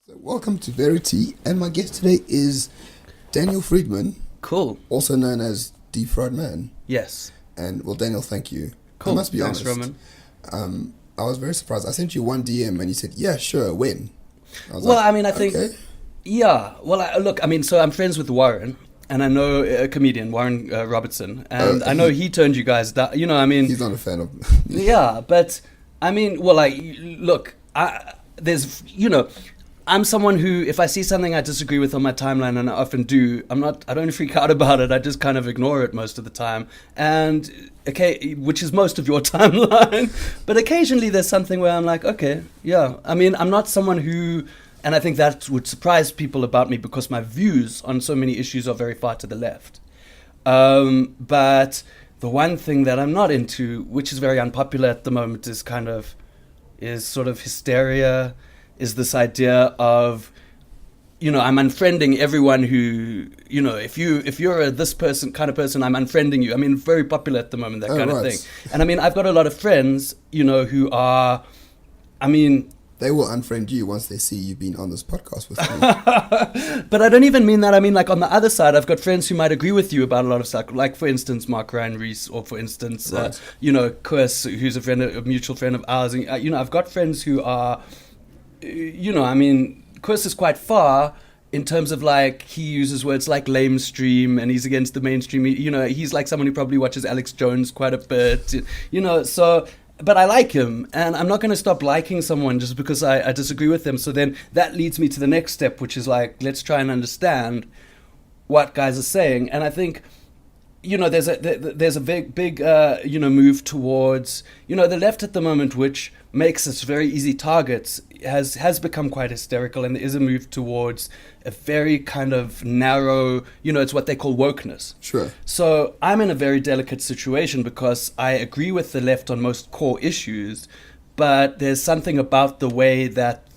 So welcome to Verity, and my guest today is Daniel Friedman, Cool. also known as the Friedman. Yes. And well, Daniel, thank you. Cool. I must be Thanks, honest. I was very surprised. I sent you one DM, and you said, "Yeah, sure, when?" I was Well, like, I mean, I think, okay. yeah. Well, look, I mean, so I'm friends with Warren, and I know a comedian, Warren Robertson, and I know he turned you guys down. I mean, He's not a fan of me. yeah, but I mean, well, like, look, there's, I'm someone who, if I see something I disagree with on my timeline, and I often do, I don't freak out about it. I just kind of ignore it most of the time. And, okay, which is most of your timeline. But occasionally there's something where I'm like, okay, yeah. I mean, I'm not someone who, and I think that would surprise people about me because my views on so many issues are very far to the left. But the one thing that I'm not into, which is very unpopular at the moment, is sort of hysteria, is this idea of, I'm unfriending everyone who, if you're this person kind of person, I'm unfriending you. I mean, very popular at the moment, that kind of thing. And I mean, I've got a lot of friends, who are, I mean, they will unfriend you once they see you've been on this podcast with me. But I don't even mean that. I mean, like, on the other side, I've got friends who might agree with you about a lot of stuff. Like, for instance, Mark Ryan Rees, or for instance, Chris, who's a mutual friend of ours. And, I've got friends who are, I mean, Chris is quite far in terms of, like, he uses words like lamestream, and he's against the mainstream. He's like someone who probably watches Alex Jones quite a bit, so... But I like him, and I'm not going to stop liking someone just because I disagree with them. So then that leads me to the next step, which is like, let's try and understand what guys are saying. And I think, there's a big move towards, the left at the moment, which makes us very easy targets, has become quite hysterical, and there is a move towards a very kind of narrow, it's what they call wokeness. Sure. So I'm in a very delicate situation because I agree with the left on most core issues, but there's something about the way that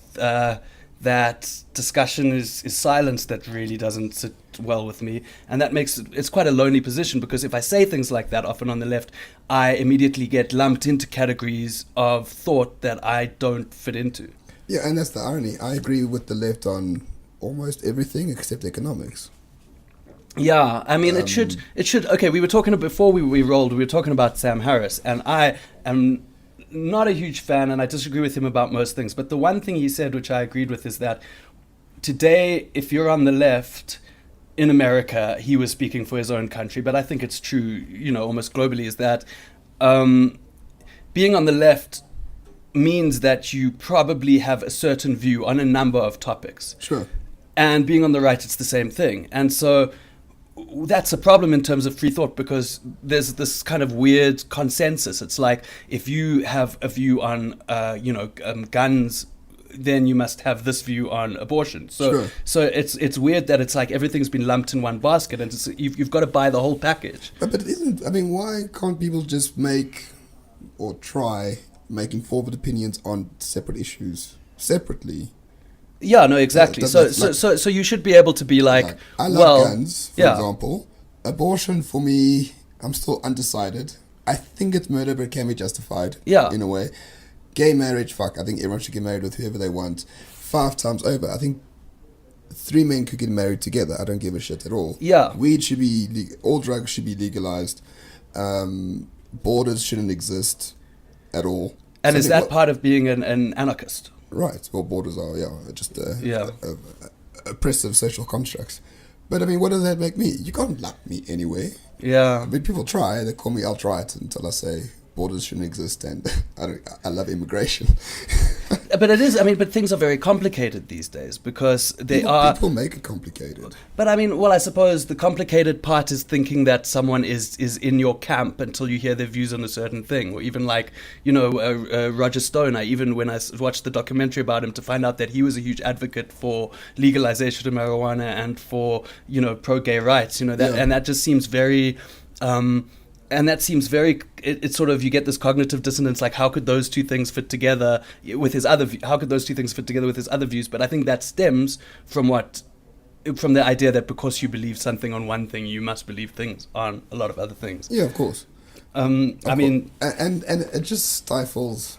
that discussion is silenced that really doesn't sit well with me, and that makes it's quite a lonely position, because if I say things like that often on the left, I immediately get lumped into categories of thought that I don't fit into. Yeah, and that's the irony. I agree with the left on almost everything except economics. Yeah, I mean, it should. Okay, we were talking before we rolled. We were talking about Sam Harris, and I am not a huge fan, and I disagree with him about most things. But the one thing he said, which I agreed with, is that today, if you're on the left in America, he was speaking for his own country, but I think it's true, almost globally, is that being on the left means that you probably have a certain view on a number of topics. Sure. And being on the right, it's the same thing. And so that's a problem in terms of free thought, because there's this kind of weird consensus. It's like, if you have a view on, guns, then you must have this view on abortion. So, sure. So it's weird that it's like everything's been lumped in one basket, and you've got to buy the whole package. But why can't people just make or try making forward opinions on separate issues separately? Yeah, no, exactly. So you should be able to be like I love guns, for yeah. example. Abortion, for me, I'm still undecided. I think it's murder, but it can be justified. Yeah. In a way. Gay marriage, I think everyone should get married with whoever they want. 5 times over. I think 3 men could get married together. I don't give a shit at all. Yeah. Weed should be, all drugs should be legalized. Borders shouldn't exist at all. And is that part of being an anarchist? Right. Well, borders are, just oppressive social constructs. But, I mean, what does that make me? You can't lump me anyway. Yeah. I mean, people try. They call me alt-right until I say borders shouldn't exist, and I love immigration. But it is, but things are very complicated these days, because people make it complicated. But I suppose the complicated part is thinking that someone is in your camp until you hear their views on a certain thing. Or even like, Roger Stone, when I watched the documentary about him, to find out that he was a huge advocate for legalization of marijuana and for, pro-gay rights, and that just seems very... and that seems very, it's sort of, you get this cognitive dissonance, like, how could those two things fit together with his other views? But I think that stems from the idea that because you believe something on one thing, you must believe things on a lot of other things. Yeah, of course. And it just stifles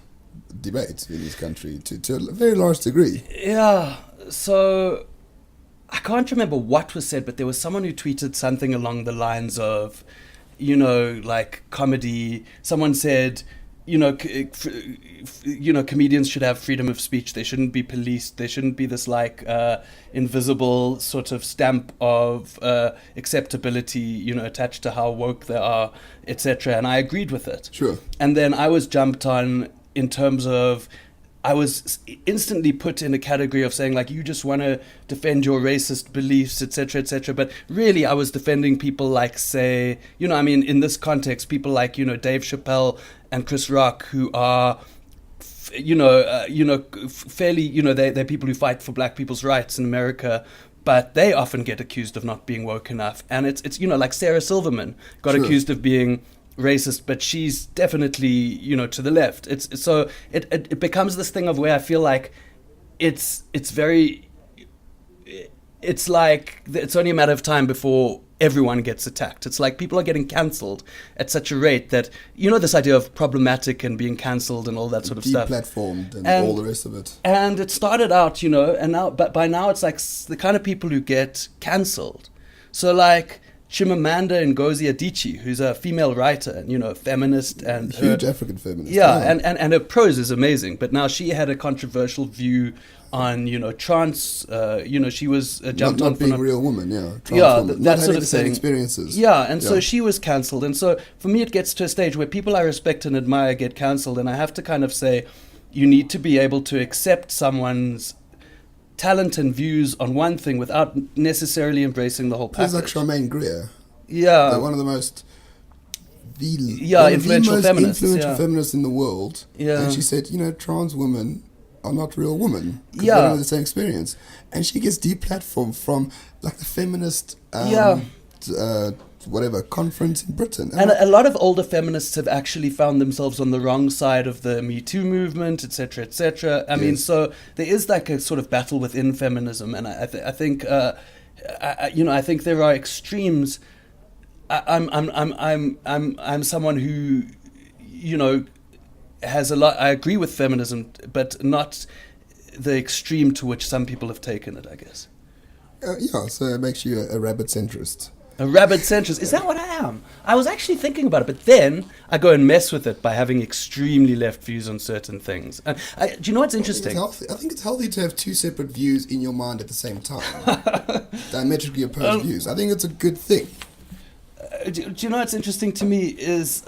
debate in this country to a very large degree. Yeah. So I can't remember what was said, but there was someone who tweeted something along the lines of, like comedy. Someone said, comedians should have freedom of speech. They shouldn't be policed. They shouldn't be this invisible sort of stamp of acceptability, attached to how woke they are, etc. And I agreed with it. Sure. And then I was jumped on in terms of, I was instantly put in a category of saying, like, you just want to defend your racist beliefs, etc., etc. But really, I was defending people like, say, in this context, people like, Dave Chappelle and Chris Rock, who are, fairly, they're people who fight for black people's rights in America. But they often get accused of not being woke enough. And it's like Sarah Silverman got accused of being racist, but she's definitely to the left. It becomes this thing of where I feel like it's like it's only a matter of time before everyone gets attacked. It's like people are getting cancelled at such a rate that this idea of problematic and being cancelled and all that sort of stuff, deplatformed and all the rest of it. And it started out, and now, but by now it's like the kind of people who get cancelled. So like Chimamanda Ngozi Adichie, who's a female writer and, a feminist and huge African feminist. Yeah, and her prose is amazing. But now she had a controversial view on, trans, she was jumped on not being a real woman, woman. That not sort of the same thing. Experiences. Yeah, and so she was cancelled. And so for me, it gets to a stage where people I respect and admire get cancelled, and I have to kind of say, you need to be able to accept someone's talent and views on one thing without necessarily embracing the whole package. It's like Charmaine Greer. Yeah. One of the most influential feminists in the world. Yeah. And she said, trans women are not real women. They Yeah. don't have the same experience. And she gets deplatformed from like the feminist conference in Britain. And a lot of older feminists have actually found themselves on the wrong side of the Me Too movement, etc., etc. I mean, so there is like a sort of battle within feminism, and I think I think there are extremes. I'm someone who, has a lot. I agree with feminism, but not the extreme to which some people have taken it, I guess. So it makes you a rabbit centrist. A rabbit centrist. Is that what I am? I was actually thinking about it, but then I go and mess with it by having extremely left views on certain things. And do you know what's interesting? I think it's healthy to have two separate views in your mind at the same time. Diametrically opposed views. I think it's a good thing. Do you know what's interesting to me is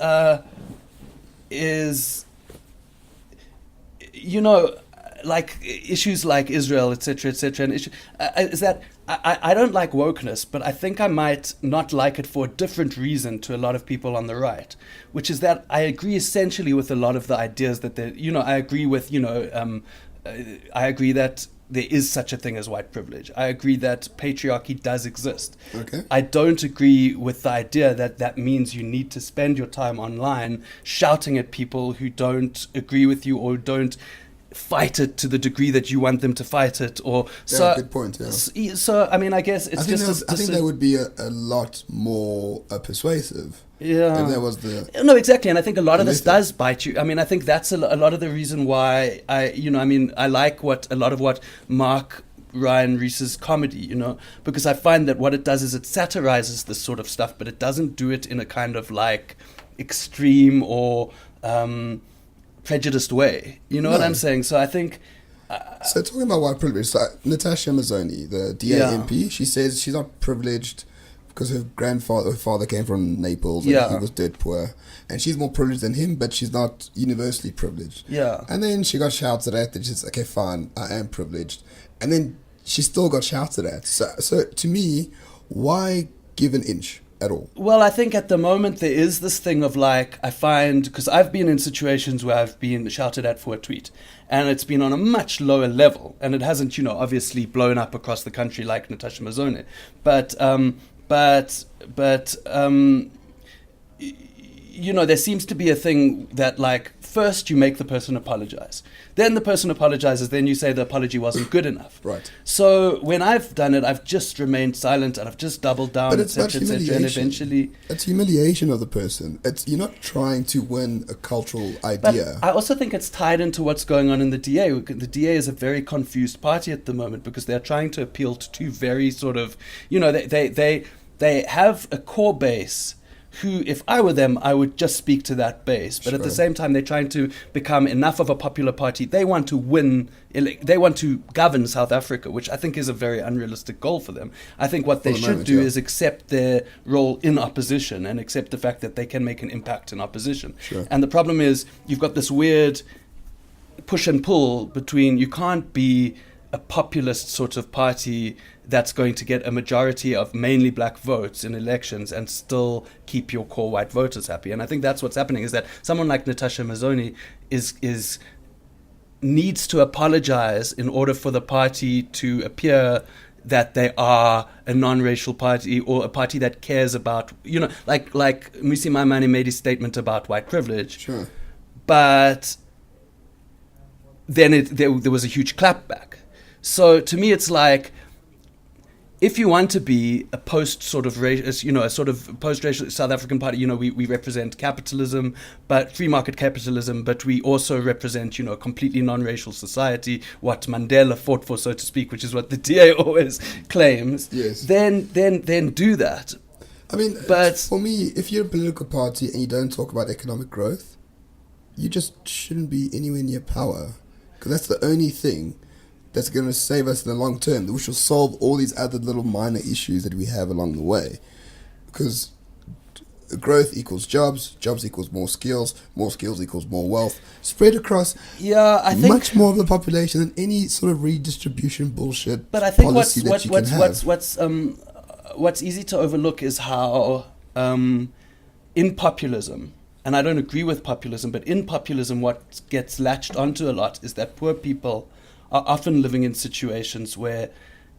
like issues like Israel, etc., etc., and is that I don't like wokeness, but I think I might not like it for a different reason to a lot of people on the right, which is that I agree essentially with a lot of the ideas that I agree with, I agree that there is such a thing as white privilege. I agree that patriarchy does exist. Okay. I don't agree with the idea that that means you need to spend your time online shouting at people who don't agree with you or don't fight it to the degree that you want them to fight it. Good point. Yeah. So I mean, I guess it's I think they would be a lot more persuasive. Yeah. If there was No, exactly, and I think a lot of this does bite you. I mean, I think that's a lot of the reason why I like a lot of what Mark Ryan Reese's comedy, because I find that what it does is it satirizes this sort of stuff, but it doesn't do it in a kind of like extreme or prejudiced way. You know what I'm saying? So I think. So talking about white privilege, so Natasha Mazzoni, the DA MP, she says she's not privileged because her father came from Naples and he was dirt poor, and she's more privileged than him, but she's not universally privileged. Yeah. And then she got shouted at, and she's okay, fine, I am privileged, and then she still got shouted at. So to me, why give an inch at all? Well, I think at the moment there is this thing of like, I find, because I've been in situations where I've been shouted at for a tweet, and it's been on a much lower level, and it hasn't, obviously blown up across the country like Natasha Mazzoni, but there seems to be a thing that, like, first you make the person apologize. Then the person apologizes, then you say the apology wasn't good enough. Right. So when I've done it, I've just remained silent and I've just doubled down, etc., etc., and eventually... It's humiliation of the person. You're not trying to win a cultural idea. But I also think it's tied into what's going on in the DA. The DA is a very confused party at the moment because they're trying to appeal to two very sort of... they have a core base who, if I were them, I would just speak to that base. But at the same time, they're trying to become enough of a popular party. They want to win. They want to govern South Africa, which I think is a very unrealistic goal for them. I think what they should do is accept their role in opposition and accept the fact that they can make an impact in opposition. Sure. And the problem is you've got this weird push and pull between, you can't be a populist sort of party that's going to get a majority of mainly black votes in elections and still keep your core white voters happy. And I think that's what's happening, is that someone like Natasha Mazzoni needs to apologize in order for the party to appear that they are a non-racial party or a party that cares about, like Musi Maimane made his statement about white privilege. Sure. But then there was a huge clapback. So to me, it's like, if you want to be a post-racial South African party, we represent capitalism, but free market capitalism, but we also represent, a completely non-racial society, what Mandela fought for, so to speak, which is what the DA always claims. Yes. Then do that. I mean, but for me, if you're a political party and you don't talk about economic growth, you just shouldn't be anywhere near power, because that's the only thing that's going to save us in the long term, which will solve all these other little minor issues that we have along the way. Because growth equals jobs, jobs equals more skills equals more wealth, spread across I think much more of the population than any sort of redistribution bullshit. But I think what's easy to overlook is how in populism, and I don't agree with populism, but in populism what gets latched onto a lot is that poor people are often living in situations where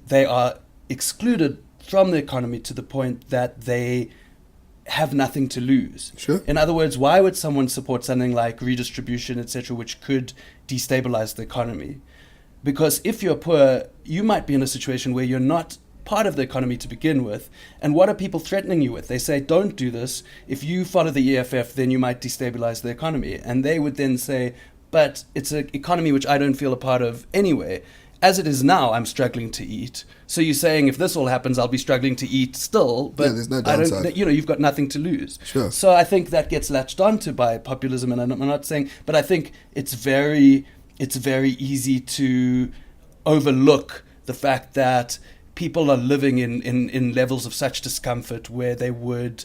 they are excluded from the economy to the point that they have nothing to lose. Sure. In other words, why would someone support something like redistribution, etc., which could destabilize the economy? Because if you're poor, you might be in a situation where you're not part of the economy to begin with. And what are people threatening you with? They say, don't do this. If you follow the EFF, then you might destabilize the economy. And they would then say, but it's an economy which I don't feel a part of anyway. As it is now, I'm struggling to eat. So you're saying if this all happens, I'll be struggling to eat still. But there's no downside. You've got nothing to lose. Sure. So I think that gets latched onto by populism, and I'm not saying, but I think it's very easy to overlook the fact that people are living in levels of such discomfort where they would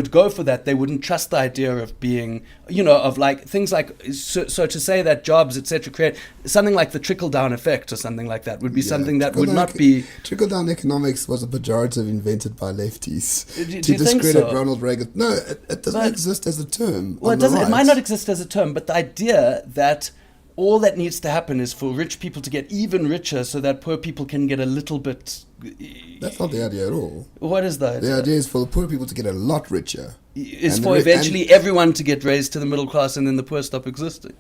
go for that. They wouldn't trust the idea of being, of like things like, so to say that jobs, etc., create something like the trickle-down effect or something like that would be something that would not be... Trickle-down economics was a pejorative invented by lefties to discredit Ronald Reagan. No, it doesn't exist as a term. Well, it might not exist as a term, but the idea that all that needs to happen is for rich people to get even richer so that poor people can get a little bit... That's not the idea at all. What is the idea? The idea is for the poor people to get a lot richer. Is for eventually everyone to get raised to the middle class and then the poor stop existing.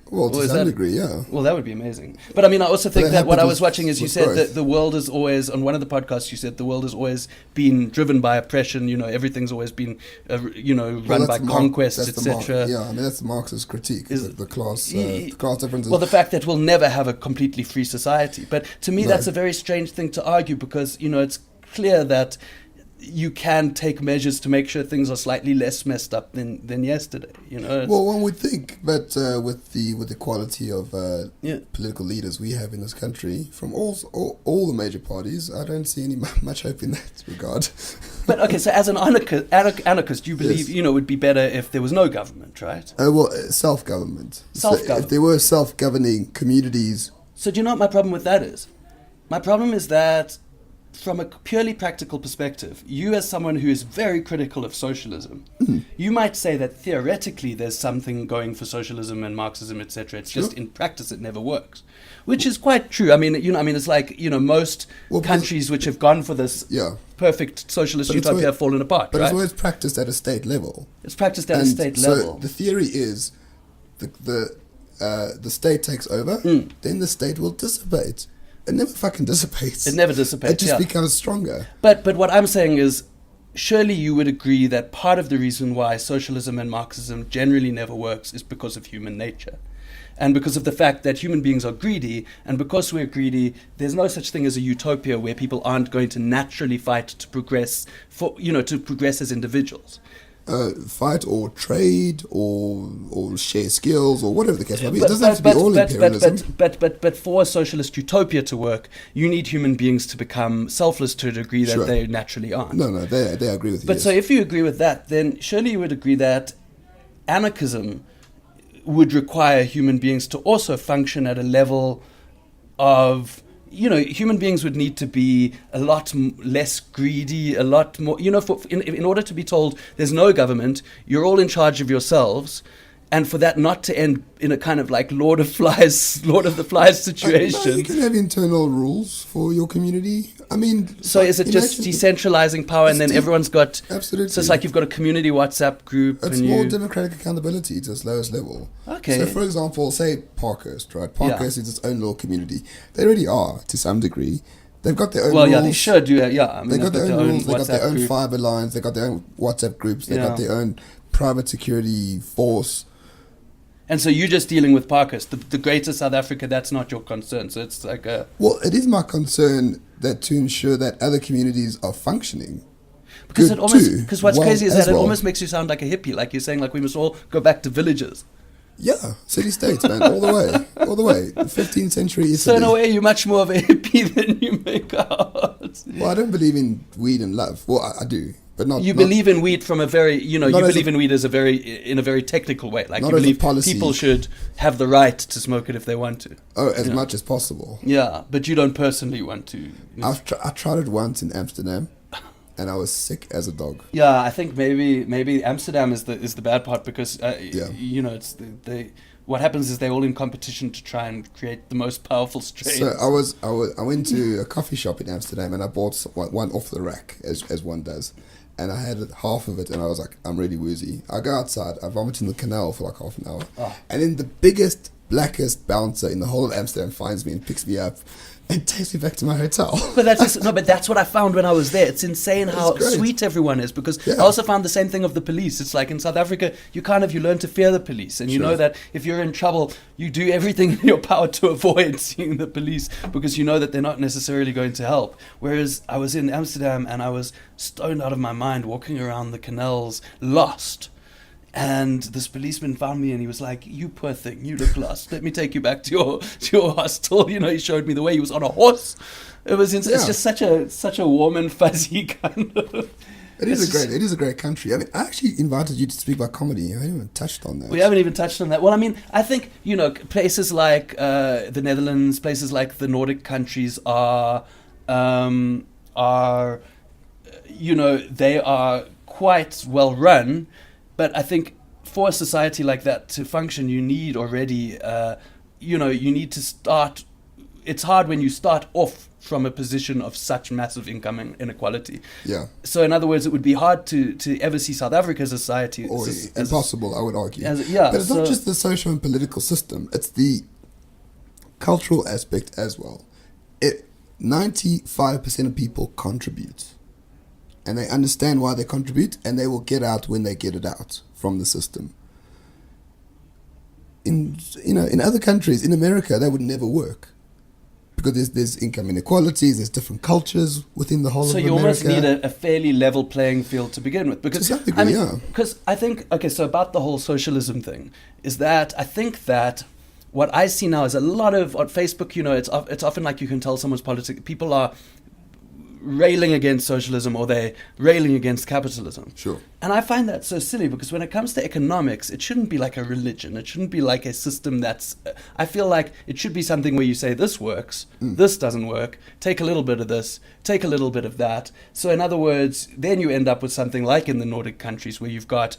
Well, to some degree, yeah. Well, that would be amazing. But I mean, I also think that what I was watching is you said that the world is always, on one of the podcasts, you said the world has always been driven by oppression. Everything's always been, run by conquest, etc. Yeah, I mean, that's Marx's critique, the class differences. Well, the fact that we'll never have a completely free society. But to me, that's a very strange thing to argue because, it's clear that you can take measures to make sure things are slightly less messed up than yesterday. Well, one would think, but with the quality of political leaders we have in this country from all the major parties, I don't see any much hope in that regard. But okay, so as an anarchist, you believe it would be better if there was no government, right? Self-government. If there were self-governing communities. So do you know what my problem with that is? My problem is that, from a purely practical perspective, you as someone who is very critical of socialism, you might say that theoretically there's something going for socialism and Marxism, etc. It's just in practice it never works. which is quite true. I mean, it's like, most countries which have gone for this perfect socialist utopia have fallen apart. But right? it's always practiced at a state level. It's practiced at a state level. So the theory is the state takes over, then the state will dissipate. It never fucking dissipates. It never dissipates. It just becomes stronger. But what I'm saying is, surely you would agree that part of the reason why socialism and Marxism generally never works is because of human nature. And because of the fact that human beings are greedy, and because we're greedy, there's no such thing as a utopia where people aren't going to naturally fight to progress to progress as individuals. Fight or trade or share skills or whatever the case might be. It doesn't have to be all imperialism. But for a socialist utopia to work, you need human beings to become selfless to a degree that they naturally aren't. No, they agree with you. But so if you agree with that, then surely you would agree that anarchism would require human beings to also function at a level of, human beings would need to be a lot less greedy, a lot more, in order to be told there's no government, you're all in charge of yourselves, and for that not to end in a kind of like Lord of the Flies situation. You can have internal rules for your community. I mean, so is it just decentralizing power, and then everyone's got? Absolutely. So it's like you've got a community WhatsApp group. It's more democratic accountability to its lowest level. Okay. So, for example, say Parkhurst, right? Parkhurst is its own little community. They already are to some degree. They've got their own rules. Well, yeah, they should. Yeah, I mean, they've got their own rules. They've got their own group. fiber lines. They've got their own WhatsApp groups. They've got their own private security force. And so you're just dealing with Parkhurst, the greater South Africa. That's not your concern. So it's like Well, it is my concern that to ensure that other communities are functioning. Because what's crazy is that it almost makes you sound like a hippie, like you're saying like we must all go back to villages. Yeah, city-states, man, all the way. 15th century Italy. So in a way, you're much more of a hippie than you make out. Well, I don't believe in weed and love. Well, I do. But not, you believe in weed from a very, you believe in weed in a very technical way. Like you believe people should have the right to smoke it if they want to. Oh, as much as possible. Yeah, but you don't personally want to. I tried it once in Amsterdam, and I was sick as a dog. Yeah, I think maybe Amsterdam is the bad part because it's what happens is they're all in competition to try and create the most powerful strain. So I went to a coffee shop in Amsterdam and I bought one off the rack as one does. And I had half of it, and I was like, I'm really woozy. I go outside, I vomit in the canal for like half an hour. Oh. And then the biggest, blackest bouncer in the whole of Amsterdam finds me and picks me up and takes me back to my hotel. But that's what I found when I was there. It's insane how sweet everyone is, because I also found the same thing of the police. It's like in South Africa, you learn to fear the police, and you know that if you're in trouble, you do everything in your power to avoid seeing the police because you know that they're not necessarily going to help. Whereas I was in Amsterdam and I was stoned out of my mind walking around the canals, lost. And this policeman found me and he was like, "You poor thing, you look lost. Let me take you back to your hostel." He showed me the way. He was on a horse. It's just such a warm and fuzzy kind of. It is a great country. I mean, I actually invited you to speak about comedy. I haven't even touched on that. We haven't even touched on that. Well, I mean, I think places like the Netherlands, places like the Nordic countries are they are quite well run. But I think for a society like that to function, you need already, you need to start. It's hard when you start off from a position of such massive income inequality. Yeah. So in other words, it would be hard to ever see South Africa as a society. Or impossible, I would argue. But it's not just the social and political system. It's the cultural aspect as well. 95% of people contribute. And they understand why they contribute, and they will get out when they get it out from the system. In other countries, in America, that would never work because there's income inequalities, there's different cultures within the whole of America. So you almost need a fairly level playing field to begin with, because to some degree, because I think so about the whole socialism thing is that I think that what I see now is a lot of on Facebook. It's often like you can tell someone's politics. People are railing against socialism or they're railing against capitalism. Sure. And I find that so silly because when it comes to economics, it shouldn't be like a religion. It shouldn't be like a system that's... I feel like it should be something where you say, this works, this doesn't work, take a little bit of this, take a little bit of that. So in other words, then you end up with something like in the Nordic countries where you've got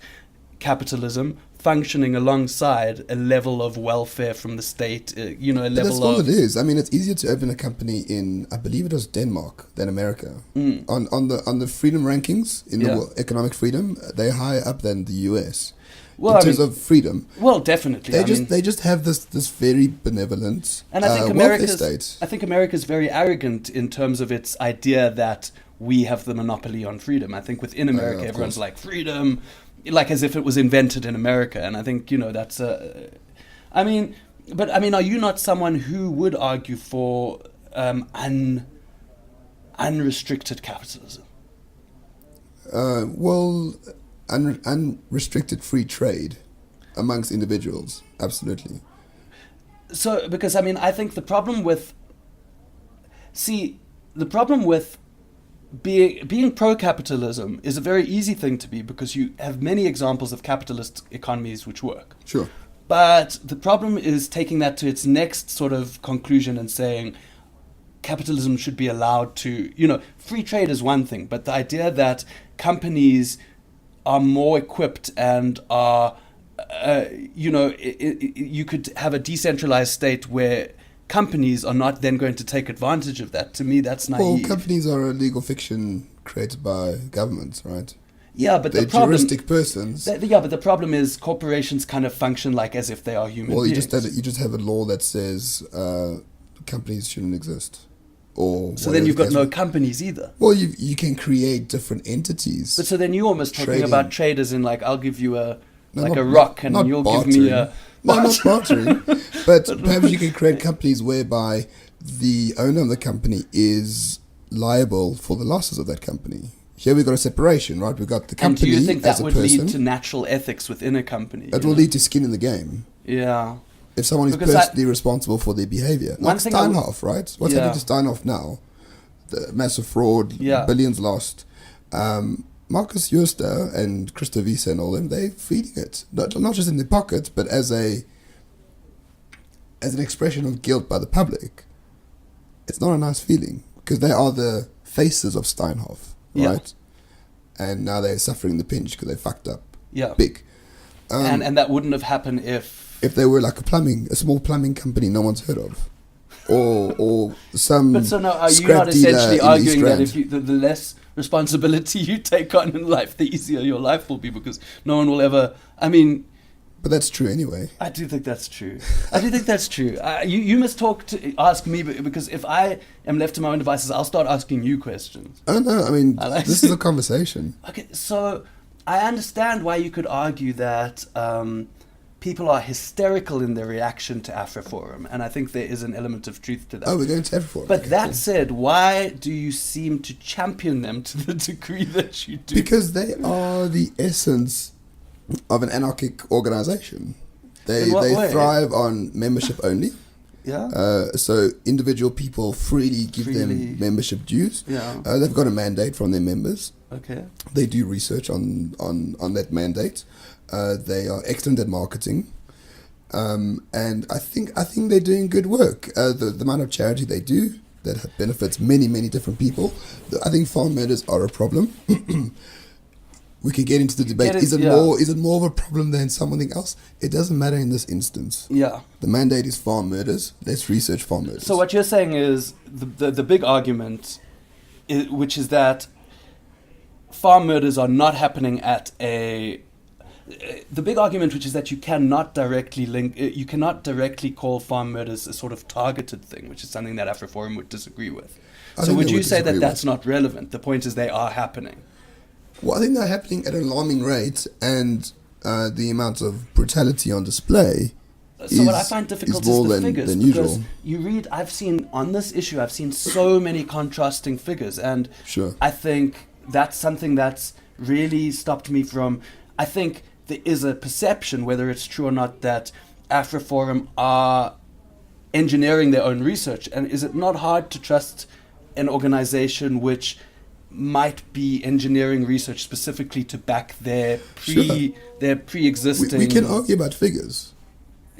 capitalism functioning alongside a level of welfare from the state, a level of... That's all it is. I mean, it's easier to open a company in, I believe it was Denmark, than America. On the freedom rankings, in the world, economic freedom, they're higher up than the US. In terms of freedom. Well, definitely. They just have this very benevolent and I think America's very arrogant in terms of its idea that we have the monopoly on freedom. I think within America, everyone's like, freedom, like as if it was invented in America. And I think, that's are you not someone who would argue for unrestricted capitalism? Unrestricted free trade amongst individuals, absolutely. So, because I think the problem with being pro-capitalism is a very easy thing to be, because you have many examples of capitalist economies which work. Sure. But the problem is taking that to its next sort of conclusion and saying capitalism should be allowed to, free trade is one thing, but the idea that companies are more equipped and are, you could have a decentralized state where companies are not then going to take advantage of that. To me, that's naive. Well, companies are a legal fiction created by governments, right? Yeah, but they're juristic persons. But the problem is corporations kind of function like as if they are human beings. Well, you just have a law that says companies shouldn't exist. So then you've got no companies either. Well, you can create different entities. But so then you're almost talking about traders in like, I'll give you a rock and you'll bartering. Give me a... No, not bartering. But perhaps you can create companies whereby the owner of the company is liable for the losses of that company. Here we've got a separation, right? We've got the company as a person. And do you think that would lead to natural ethics within a company? It will lead to skin in the game. Yeah. If someone is personally responsible for their behavior. Like Steinhoff, right? What's happening to Steinhoff now? The massive fraud, billions lost. Marcus Jooster and Christo Wiese and all them, they're feeding it. Not just in their pockets, but as an expression of guilt by the public. It's not a nice feeling, because they are the faces of Steinhoff, right? And now they're suffering the pinch because they fucked up big. And that wouldn't have happened if they were like a small plumbing company no one's heard of, or some. But so now, are you not essentially arguing that if the less responsibility you take on in life, the easier your life will be, because no one will ever? But that's true anyway. I do think that's true. You must ask me, because if I am left to my own devices, I'll start asking you questions. Oh no, this is a conversation. Okay, so I understand why you could argue that people are hysterical in their reaction to Afroforum, and I think there is an element of truth to that. Oh, we're going to Afroforum. But that said, why do you seem to champion them to the degree that you do? Because they are the essence of an anarchic organization. They thrive on membership only. Yeah. So individual people freely give them membership dues. Yeah. They've got a mandate from their members. Okay. They do research on that mandate. They are excellent at marketing, and I think they're doing good work. The amount of charity they do that benefits many different people. I think farm murders are a problem. We can get into the debate. Is it more of a problem than something else? It doesn't matter in this instance. Yeah. The mandate is farm murders. Let's research farm murders. So what you're saying is the big argument, which is that farm murders are not happening at a... The big argument, which is that you cannot directly call farm murders a sort of targeted thing, which is something that Afroforum would disagree with. So would you say that that's not relevant? The point is they are happening. Well, I think they're happening at an alarming rate, and the amount of brutality on display what I find difficult is the figures. Because you read, on this issue, I've seen so many contrasting figures, and I think that's something that's really stopped me from... I think there is a perception, whether it's true or not, that Afroforum are engineering their own research. And is it not hard to trust an organization which might be engineering research specifically to back their pre-existing... We can argue about figures,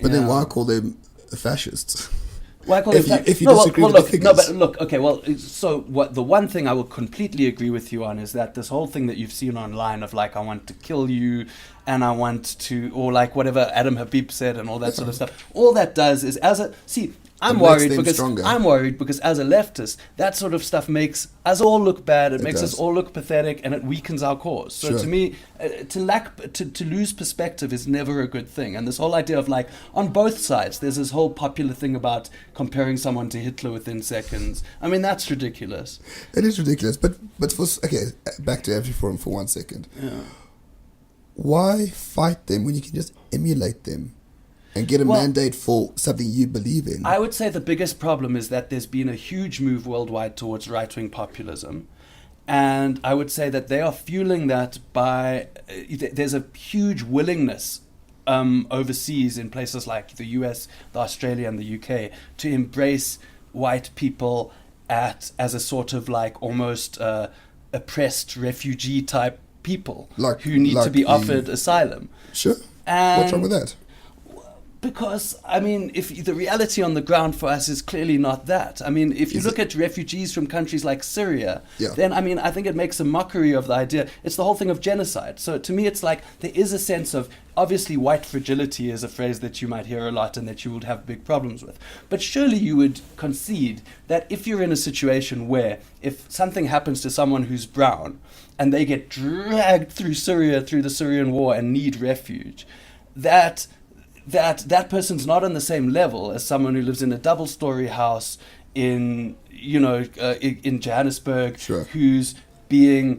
but then why call them fascists? Why call it if you disagree with the figures. No, but look, okay, well, so what the one thing I will completely agree with you on is that this whole thing that you've seen online of like, I want to kill you and I want to, or like whatever Adam Habib said and all that sort of stuff, all that does is I'm worried because as a leftist, that sort of stuff makes us all look bad. It makes us all look pathetic, and it weakens our cause. So to me, to lose perspective is never a good thing. And this whole idea of like on both sides, there's this whole popular thing about comparing someone to Hitler within seconds. I mean, that's ridiculous. It is ridiculous. But back to Forum for 1 second. Yeah. Why fight them when you can just emulate them? And get a mandate for something you believe in. I would say the biggest problem is that there's been a huge move worldwide towards right-wing populism. And I would say that they are fueling that by... there's a huge willingness overseas in places like the US, the Australia and the UK to embrace white people as a sort of like almost oppressed refugee type people who need to be offered asylum. Sure. What's wrong with that? Because, I mean, if the reality on the ground for us is clearly not that. I mean, if you look at refugees from countries like Syria, then, I mean, I think it makes a mockery of the idea. It's the whole thing of genocide. So to me, it's like there is a sense of, obviously, white fragility is a phrase that you might hear a lot and that you would have big problems with. But surely you would concede that if you're in a situation where if something happens to someone who's brown and they get dragged through Syria, through the Syrian war and need refuge, that person's not on the same level as someone who lives in a double-story house in Johannesburg, whose a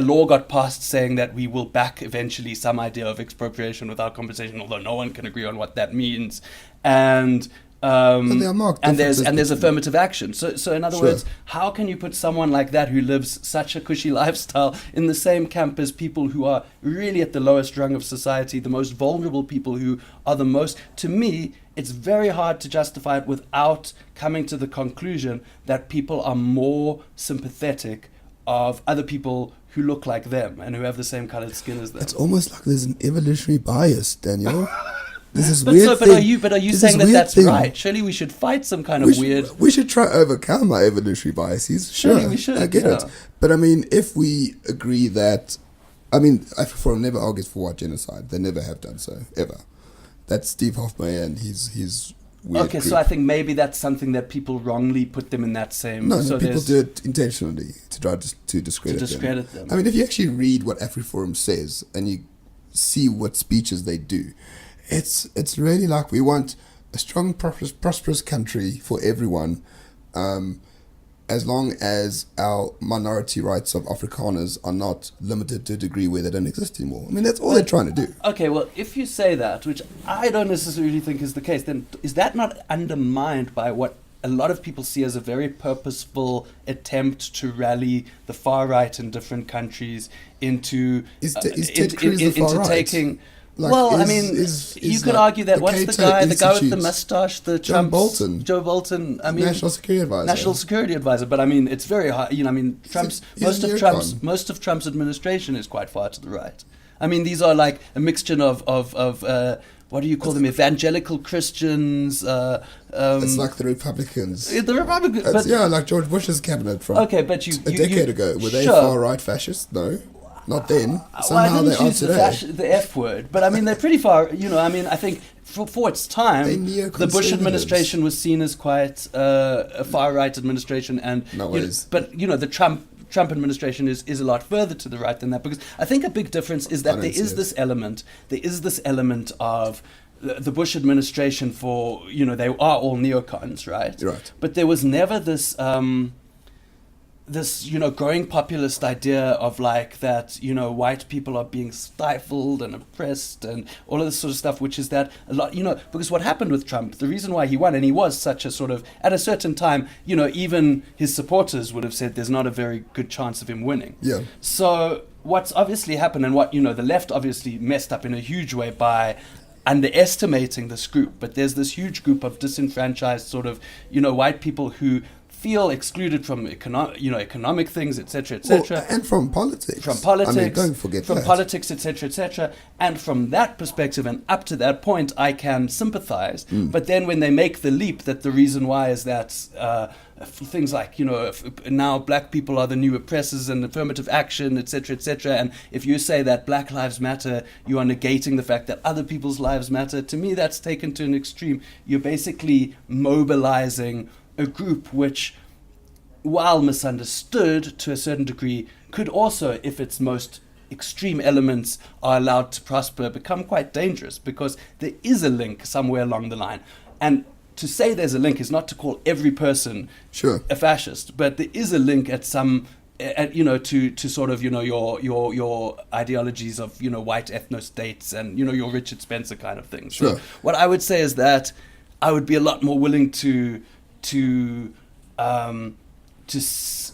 law got passed saying that we will back eventually some idea of expropriation without compensation, although no one can agree on what that means, and there's affirmative action. So in other words, how can you put someone like that who lives such a cushy lifestyle in the same camp as people who are really at the lowest rung of society, the most vulnerable people who are the most... To me, it's very hard to justify it without coming to the conclusion that people are more sympathetic of other people who look like them and who have the same colored skin as them. It's almost like there's an evolutionary bias, Daniel. This is But are you saying that that's right? Surely we should fight some kind of weird... We should try to overcome our evolutionary biases. Sure, we should. I get it. But I mean, if we agree that... I mean, Forum never argues for white genocide. They never have done so, ever. That's Steve Hofmeyr and his weird group. So I think maybe that's something that people wrongly put them in that same... No, people do it intentionally to try to discredit them. I mean, if you actually read what AfriForum says and you see what speeches they do... It's really like we want a strong, prosperous country for everyone, as long as our minority rights of Afrikaners are not limited to a degree where they don't exist anymore. I mean, that's all they're trying to do. Okay, well, if you say that, which I don't necessarily think is the case, then is that not undermined by what a lot of people see as a very purposeful attempt to rally the far right in different countries into taking... you could argue that what's the guy with the mustache, Joe Bolton. Joe Bolton. I mean, National Security Advisor. But I mean, it's very hard. You know, I mean, most of Trump's administration is quite far to the right. I mean, these are like a mixture of what do you call them? Evangelical Christians. It's like the Republicans. The Republicans. Like George Bush's cabinet from a decade ago. Were they far right fascists? No. Not then. Somehow they are today. The F word, but I mean they're pretty far. You know, I mean I think for its time, the Bush administration was seen as quite a far right administration, and but you know the Trump administration is a lot further to the right than that, because I think a big difference is that there is this element of the Bush administration for they are all neocons, right? Right. But there was never this. This growing populist idea of like that white people are being stifled and oppressed and all of this sort of stuff, which is that a lot because what happened with Trump, the reason why he won, and he was such a sort of at a certain time even his supporters would have said there's not a very good chance of him winning. Yeah. So what's obviously happened, and what the left obviously messed up in a huge way by underestimating this group, but there's this huge group of disenfranchised sort of white people who feel excluded from economic things, etc., etc. Well, and from politics. From politics. I mean, don't forget from that. politics, etc., etc. And from that perspective, and up to that point, I can sympathize. But then when they make the leap that the reason why is that things like, now black people are the new oppressors and affirmative action, etc., etc. And if you say that Black Lives Matter, you are negating the fact that other people's lives matter. To me, that's taken to an extreme. You're basically mobilizing a group which, while misunderstood to a certain degree, could also, if its most extreme elements are allowed to prosper, become quite dangerous, because there is a link somewhere along the line. And to say there's a link is not to call every person a fascist, but there is a link at some, to sort of, your ideologies of, white ethno-states and, your Richard Spencer kind of things. Sure. So what I would say is that I would be a lot more willing to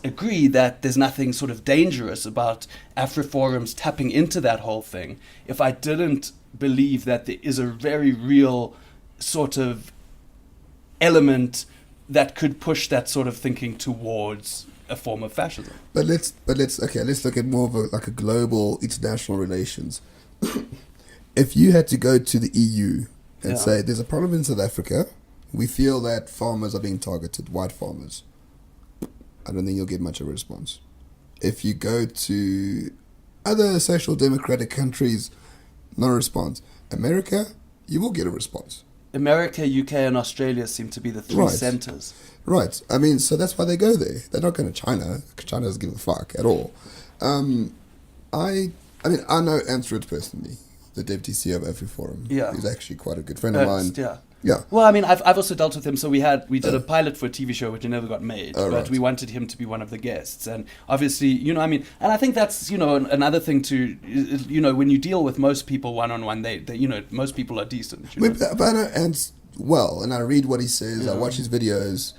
agree that there's nothing sort of dangerous about Afroforums tapping into that whole thing if I didn't believe that there is a very real sort of element that could push that sort of thinking towards a form of fascism. But let's look at more of a global international relations. If you had to go to the EU and say there's a problem in South Africa, we feel that farmers are being targeted, white farmers, I don't think you'll get much of a response. If you go to other social democratic countries, no response. America, you will get a response. America, UK, and Australia seem to be the three centers. Right. I mean, so that's why they go there. They're not going to China. China doesn't give a fuck at all. I know Ansrid personally, the deputy CEO of Afroforum. Yeah. He's actually quite a good friend of mine. Yeah. Well, I mean, I've also dealt with him. So we did a pilot for a TV show which never got made, but we wanted him to be one of the guests. And obviously, and I think that's, another thing to, when you deal with most people one-on-one, they most people are decent. But I know Ants well, and I read what he says, I watch his videos,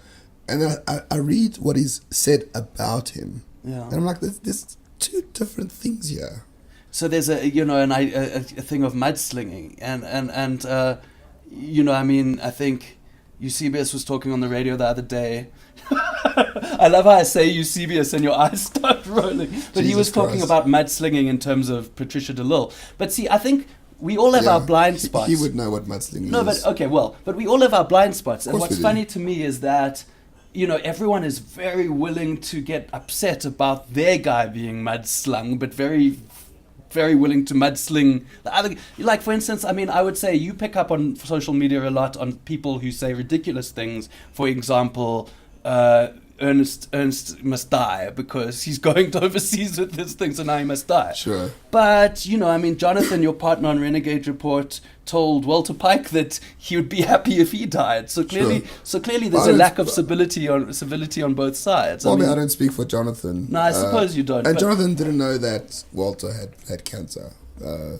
and then I read what he's said about him. Yeah. And I'm like, there's two different things here. So there's a thing of mudslinging, and I think Eusebius was talking on the radio the other day. I love how I say Eusebius and your eyes start rolling. But he was talking about mudslinging in terms of Patricia DeLille. But see, I think we all have our blind spots. He would know what mudslinging is. No, but we all have our blind spots. And what's funny to me is that, everyone is very willing to get upset about their guy being mudslung, but very, very willing to mudsling the other. Like, for instance, I would say you pick up on social media a lot on people who say ridiculous things. For example, Ernst must die because he's going to overseas with this thing, so now he must die. Sure. But, Jonathan, your partner on Renegade Report, told Walter Pike that he would be happy if he died. So clearly there's a lack of civility on both sides. Well, I don't speak for Jonathan. No, I suppose you don't. And Jonathan didn't know that Walter had cancer. Yeah.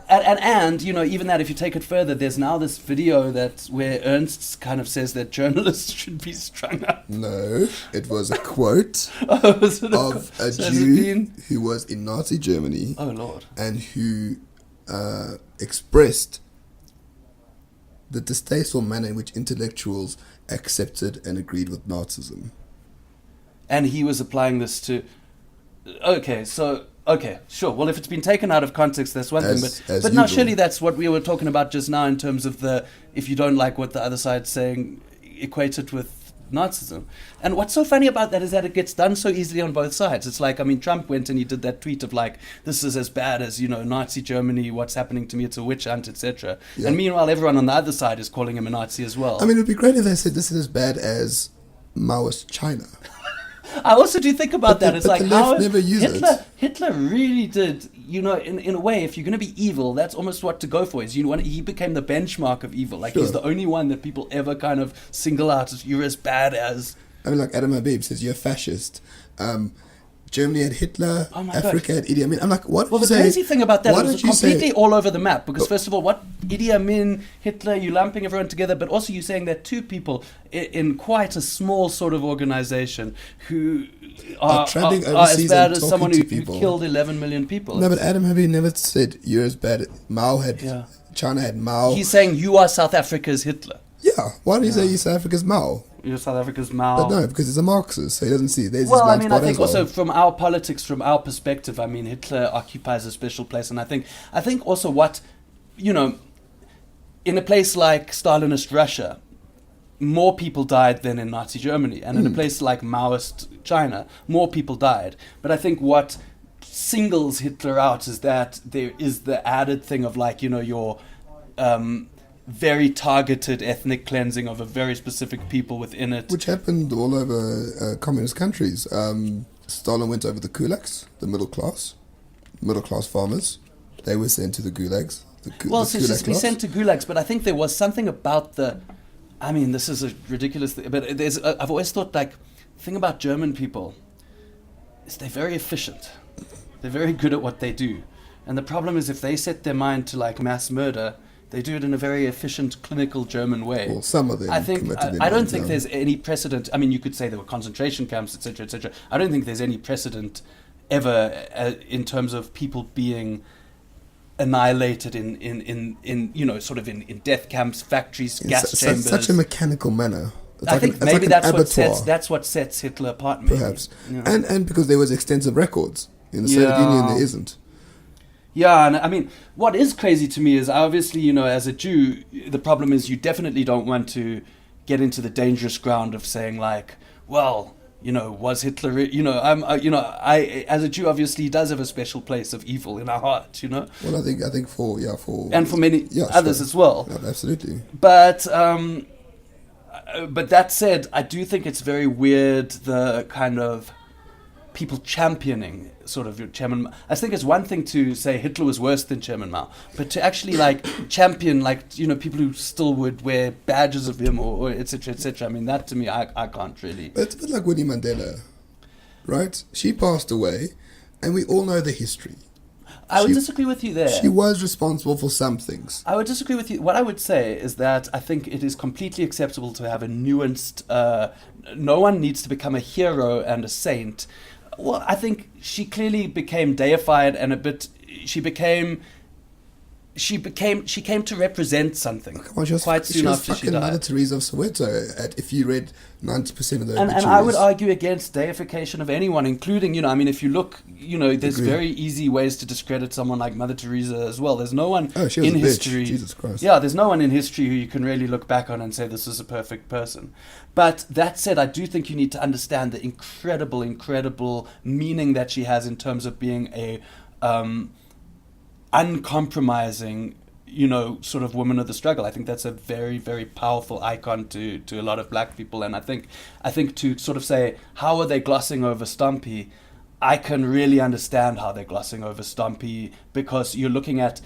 And even that, if you take it further, there's now this video where Ernst kind of says that journalists should be strung up. No, it was a quote of a Jew who was in Nazi Germany. Oh, Lord. And who expressed the distasteful manner in which intellectuals accepted and agreed with Nazism. And he was applying this to... Okay, sure. Well, if it's been taken out of context, that's one thing. But now, surely that's what we were talking about just now in terms of if you don't like what the other side's saying, equate it with Nazism. And what's so funny about that is that it gets done so easily on both sides. It's like, Trump went and he did that tweet of like, this is as bad as, Nazi Germany, what's happening to me, it's a witch hunt, etc. Yeah. And meanwhile, everyone on the other side is calling him a Nazi as well. It would be great if they said this is as bad as Maoist China. I also do think about that. It's like how Hitler really did, in a way, if you're going to be evil, that's almost what to go for. He became the benchmark of evil. Like, he's the only one that people ever kind of single out as you're as bad as. Like Adam Habib says, you're a fascist. Germany had Hitler, Africa had Idi Amin. I'm like, what? Well, the crazy thing about that is it was completely all over the map. Because first of all, what Idi Amin, Hitler, you're lumping everyone together, but also you're saying that two people in quite a small sort of organization who are as bad as someone who killed 11 million people. No, but Adam Habib never said you're as bad. China had Mao. He's saying you are South Africa's Hitler. Yeah, why do you say South Africa's Mao? South Africa's Mao. But no, because he's a Marxist, so he doesn't see. There's Well, his I mean, I think well. also from our politics, from our perspective, I mean, Hitler occupies a special place, and I think also what, in a place like Stalinist Russia, more people died than in Nazi Germany, and in a place like Maoist China, more people died. But I think what singles Hitler out is that there is the added thing of like, your very targeted ethnic cleansing of a very specific people within it. Which happened all over communist countries. Stalin went over the kulaks, the middle class farmers. They were sent to the gulags. We sent to gulags, but I think there was something about this is a ridiculous thing, but I've always thought, like, the thing about German people is they're very efficient. They're very good at what they do. And the problem is if they set their mind to, like, mass murder, they do it in a very efficient, clinical German way. Well, some of them I don't think there's any precedent. I mean, you could say there were concentration camps, etc., etc. I don't think there's any precedent ever in terms of people being annihilated in sort of in death camps, factories, gas chambers. Such a mechanical manner. I think maybe that's what sets Hitler apart. Maybe. Perhaps, and because there was extensive records in the Soviet Union, there isn't. Yeah, and I mean, what is crazy to me is obviously, as a Jew, the problem is you definitely don't want to get into the dangerous ground of saying like, well, was Hitler? I as a Jew obviously does have a special place of evil in our heart. Well, I think for and for many others as well. Yeah, absolutely. But that said, I do think it's very weird the kind of people championing sort of your Chairman Mao. I think it's one thing to say Hitler was worse than Chairman Mao, but to actually like champion people who still would wear badges of him or etc. etc. I mean, that to me, I can't really. But it's a bit like Winnie Mandela, right? She passed away, and we all know the history. I would disagree with you there. She was responsible for some things. I would disagree with you. What I would say is that I think it is completely acceptable to have a nuanced. No one needs to become a hero and a saint. Well, I think she clearly became deified and a bit. She came to represent something. Come on, quite soon after she died. Mother Teresa of Soweto. If you read 90% of the and I would argue against deification of anyone, including if you look, there's very easy ways to discredit someone like Mother Teresa as well. There's no one in history. Jesus Christ. Yeah, there's no one in history who you can really look back on and say this is a perfect person. But that said, I do think you need to understand the incredible meaning that she has in terms of being a uncompromising, sort of woman of the struggle. I think that's a very, very powerful icon to a lot of black people. And I think to sort of say, how are they glossing over Stompy? I can really understand how they're glossing over Stompy, because you're looking at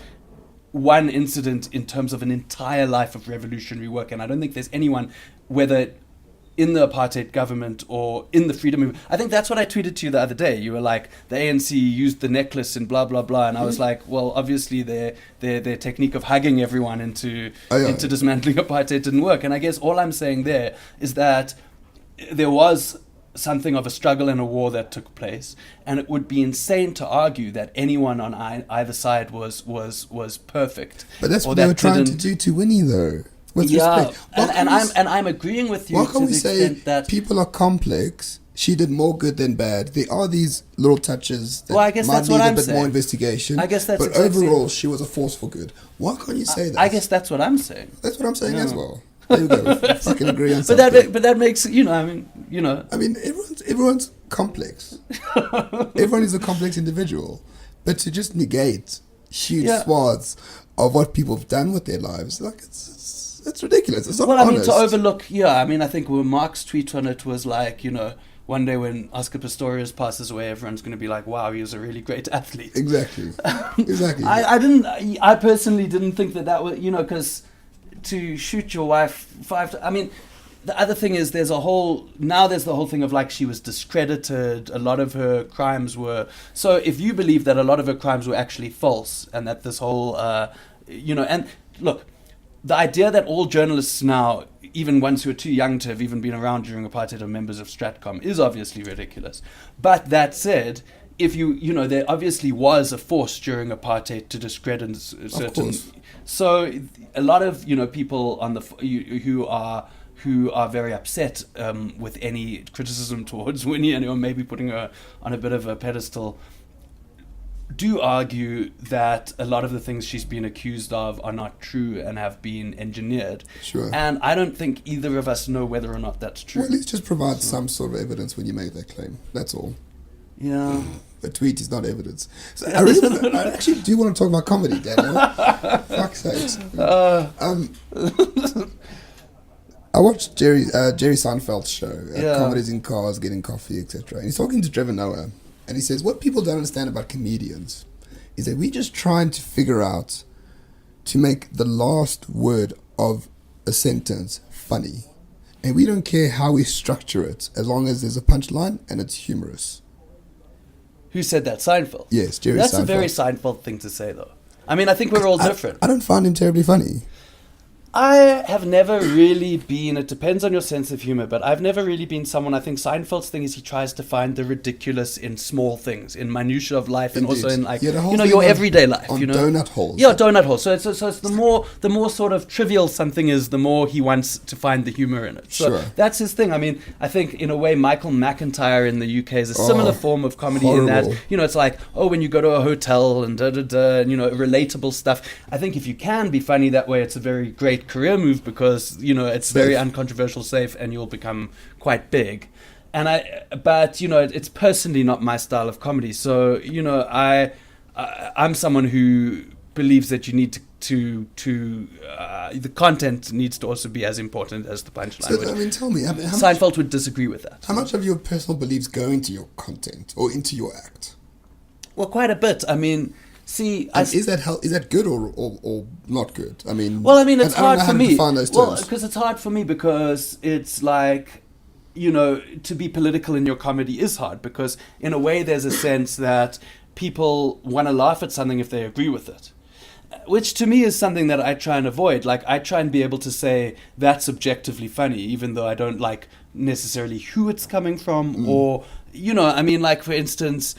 one incident in terms of an entire life of revolutionary work. And I don't think there's anyone, whether in the apartheid government or in the freedom movement. I think that's what I tweeted to you the other day. You were like, the ANC used the necklace and blah, blah, blah. And I was like, well, obviously their technique of hugging everyone into dismantling apartheid didn't work. And I guess all I'm saying there is that there was something of a struggle and a war that took place. And it would be insane to argue that anyone on either side was perfect. But that's what they were trying to do to Winnie, though. I'm agreeing with you. Why can't we say that people are complex? She did more good than bad. There are these little touches that I guess might that's need what a I'm bit saying. more investigation. I guess that's but overall, she was a force for good. Why can't you say that? I guess that's what I'm saying. That's what I'm saying as well. There you go. We fucking agree on something. But that makes I mean, everyone's complex. Everyone is a complex individual. But to just negate huge swaths of what people have done with their lives, like it's ridiculous. It's not honest. To overlook, I think Mark's tweet on it was like, one day when Oscar Pistorius passes away, everyone's going to be like, wow, he was a really great athlete. Exactly. I personally didn't think that was, because to shoot your wife the other thing is there's the whole thing of like she was discredited. A lot of her crimes were, so if you believe that a lot of her crimes were actually false and that this whole, and look, the idea that all journalists now, even ones who are too young to have even been around during apartheid, are members of Stratcom is obviously ridiculous. But that said, if there obviously was a force during apartheid to discredit certain. So a lot of people on who are who are very upset with any criticism towards Winnie and who are maybe putting her on a bit of a pedestal do argue that a lot of the things she's been accused of are not true and have been engineered. Sure. And I don't think either of us know whether or not that's true. Well, let's just provide some sort of evidence when you make that claim. That's all. Yeah. A tweet is not evidence. So I actually do want to talk about comedy, Daniel. Fuck's sakes. I watched Jerry Seinfeld's show, Comedies in Cars, Getting Coffee, etc. And he's talking to Trevor Noah. And he says, what people don't understand about comedians is that we're just trying to figure out to make the last word of a sentence funny. And we don't care how we structure it, as long as there's a punchline and it's humorous. Who said that? Seinfeld? Yes, Jerry Seinfeld. That's a very Seinfeld thing to say, though. I mean, I think we're all different. I don't find him terribly funny. I have never really been, it depends on your sense of humor, but I've never really been someone, I think Seinfeld's thing is he tries to find the ridiculous in small things, in minutiae of life, and also in like, your everyday life. Donut holes. Yeah, donut holes. So it's the more sort of trivial something is, the more he wants to find the humor in it. So that's his thing. I mean, I think in a way Michael McIntyre in the UK is a similar form of comedy in that, it's like, when you go to a hotel and and relatable stuff. I think if you can be funny that way, it's a very great career move because it's very uncontroversial, safe, and you'll become quite big. And it's personally not my style of comedy. So I'm someone who believes that you need to the content needs to also be as important as the punchline. So tell me, Seinfeld would disagree with that. How much of your personal beliefs go into your content or into your act? Well, quite a bit. I mean. See, is that good or not good? I mean, it's hard for me. Well, because it's hard for me because it's like, to be political in your comedy is hard because in a way there's a sense that people want to laugh at something if they agree with it, which to me is something that I try and avoid. Like I try and be able to say that's objectively funny, even though I don't like necessarily who it's coming from or, like for instance.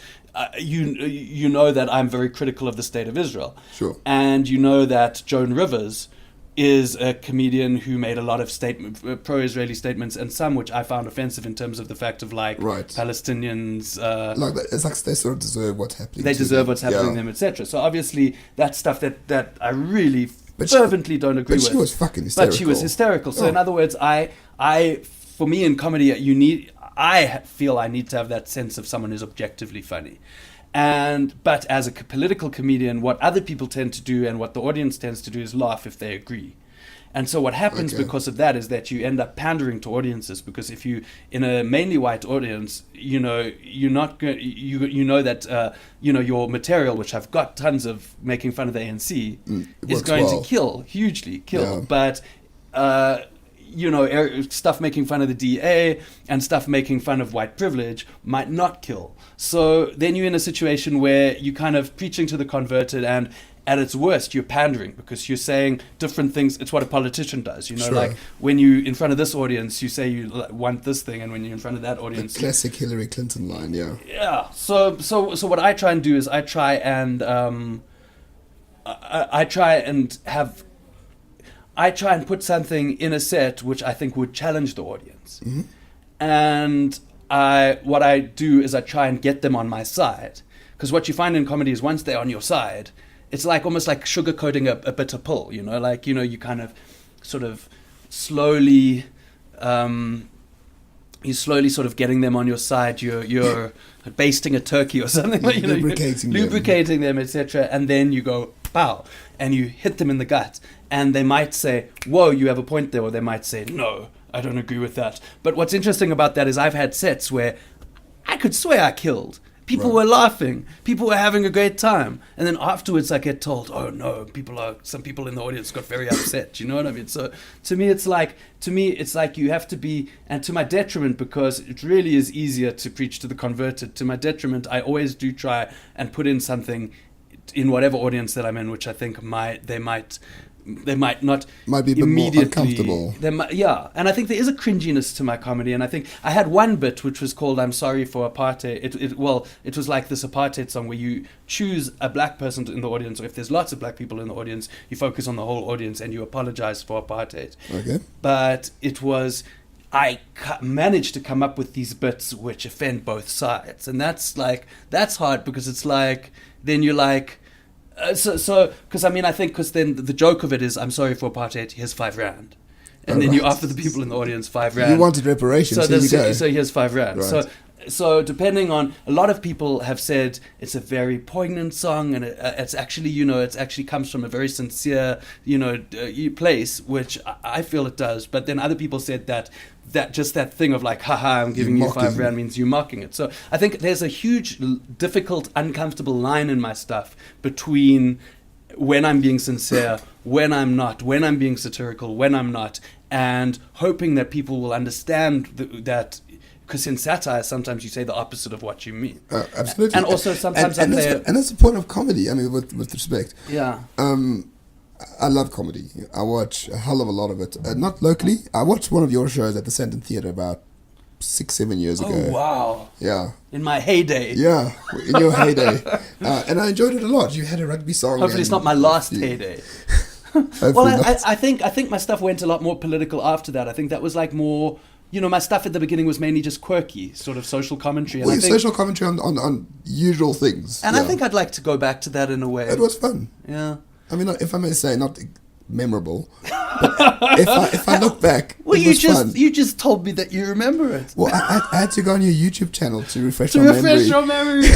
You know that I'm very critical of the state of Israel. Sure. And you know that Joan Rivers is a comedian who made a lot of pro-Israeli statements, and some which I found offensive in terms of the fact of Palestinians. It's like they sort of deserve what's happening. They deserve what's happening to them, etc. So obviously that's stuff that I really fervently don't agree with. But she was fucking hysterical. But she was hysterical. So in other words, for me in comedy, I feel I need to have that sense of someone who's objectively funny. But as a political comedian, what other people tend to do and what the audience tends to do is laugh if they agree. And so what happens because of that is that you end up pandering to audiences, because if you, in a mainly white audience, you're not going, that your material, which I've got tons of making fun of the ANC, is going to hugely kill. Yeah. But stuff making fun of the DA and stuff making fun of white privilege might not kill. So then you're in a situation where you're kind of preaching to the converted, and at its worst, you're pandering because you're saying different things. It's what a politician does, like when you in front of this audience, you say you want this thing, and when you're in front of that audience, the classic Hillary Clinton line, yeah. So what I try and do is I try and put something in a set which I think would challenge the audience. Mm-hmm. And what I do is I try and get them on my side. Because what you find in comedy is once they're on your side, it's like almost like sugarcoating a bitter pill, you kind of sort of slowly, you're slowly sort of getting them on your side. You're basting a turkey or something, lubricating them, etc. And then you go, pow, and you hit them in the gut. And they might say, whoa, you have a point there. Or they might say, no, I don't agree with that. But what's interesting about that is I've had sets where I could swear I killed. People were laughing. People were having a great time. And then afterwards I get told, oh no, some people in the audience got very upset. You know what I mean? So to me it's like you have to be, and to my detriment, because it really is easier to preach to the converted. To my detriment, I always do try and put in something in whatever audience that I'm in, which I think they might they might not be a bit more uncomfortable. And I think there is a cringiness to my comedy, and I think I had one bit which was called "I'm Sorry for Apartheid." It was like this apartheid song where you choose a black person in the audience, or if there's lots of black people in the audience, you focus on the whole audience and you apologize for apartheid. Okay. But it was, I managed to come up with these bits which offend both sides, and that's hard, because it's like, then you're like, because I think then the joke of it is, I'm sorry for apartheid, here's £5, and then you offer the people in the audience £5. You wanted reparations, so here's £5. Right. So depending on, a lot of people have said it's a very poignant song, and it's actually, it actually comes from a very sincere, place, which I feel it does. But then other people said that just that thing of like, haha, I'm giving you £5 means you're mocking it. So I think there's a huge, difficult, uncomfortable line in my stuff between when I'm being sincere, when I'm not, when I'm being satirical, when I'm not, and hoping that people will understand that. Because in satire, sometimes you say the opposite of what you mean. Absolutely. And also sometimes and that's the point of comedy. I mean, with respect. Yeah. I love comedy. I watch a hell of a lot of it. Not locally. I watched one of your shows at the Sandton Theatre about 6-7 years ago. Oh, wow. Yeah. In my heyday. Yeah, in your heyday. And I enjoyed it a lot. You had a rugby song. Hopefully it's not my last heyday. Well, I think my stuff went a lot more political after that. I think that was like more... my stuff at the beginning was mainly just quirky, sort of social commentary. And social commentary on usual things. And I think I'd like to go back to that in a way. It was fun. Yeah. I mean, if I may say, not memorable. But if I look back, well, it was fun. You just told me that you remember it. Well, I had to go on your YouTube channel to refresh your memory.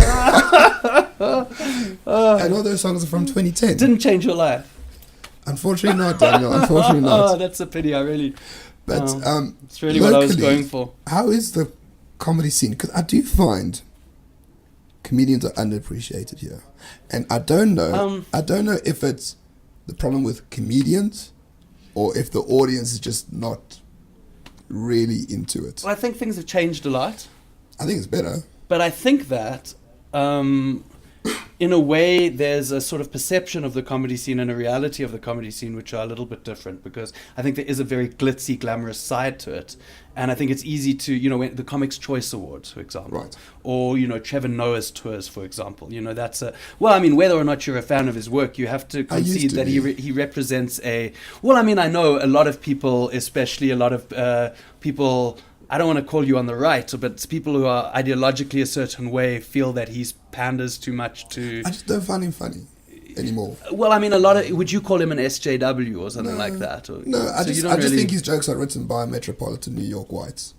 And all those songs are from 2010. Didn't change your life. Unfortunately not, Daniel. Unfortunately not. Oh, that's a pity. I really... But it's really locally, what I was going for. How is the comedy scene? Because I do find comedians are underappreciated here, and I don't know. I don't know if it's the problem with comedians, or if the audience is just not really into it. Well, I think things have changed a lot. I think it's better. But I think that, in a way, there's a sort of perception of the comedy scene and a reality of the comedy scene which are a little bit different, because I think there is a very glitzy, glamorous side to it. And I think it's easy to, when the Comics Choice Awards, for example, right. Or, Trevor Noah's tours, for example, that's whether or not you're a fan of his work, you have to concede that he represents I know a lot of people, especially a lot of people... I don't want to call you on the right, but people who are ideologically a certain way feel that he panders too much to... I just don't find him funny anymore. Well, I mean, a lot of... Would you call him an SJW or something like that? Or, no, I just think his jokes are written by metropolitan New York whites.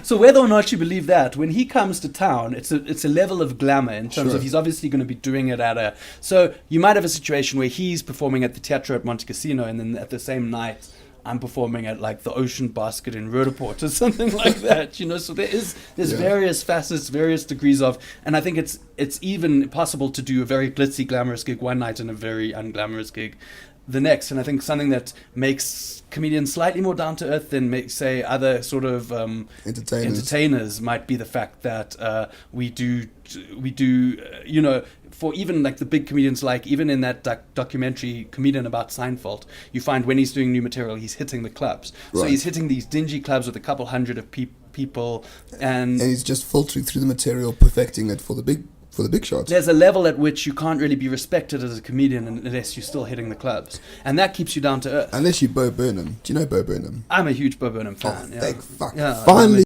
So whether or not you believe that, when he comes to town, it's a level of glamour in terms of he's obviously going to be doing it at a... So you might have a situation where he's performing at the Teatro at Monte Cassino, and then at the same night... I'm performing at like the Ocean Basket in Rudaport or something like that, So there's various facets, various degrees of, and I think it's even possible to do a very glitzy, glamorous gig one night and a very unglamorous gig the next. And I think something that makes comedians slightly more down to earth than say other sort of entertainers might be the fact that we do for even like the big comedians, like even in that documentary Comedian about Seinfeld, you find when he's doing new material, he's hitting the clubs. Right. So he's hitting these dingy clubs with a couple hundred of people, and he's just filtering through the material, perfecting it for the big shots. There's a level at which you can't really be respected as a comedian unless you're still hitting the clubs, and that keeps you down to earth. Unless you're Bo Burnham. Do you know Bo Burnham? I'm a huge Bo Burnham fan. Thank fuck. Yeah, finally.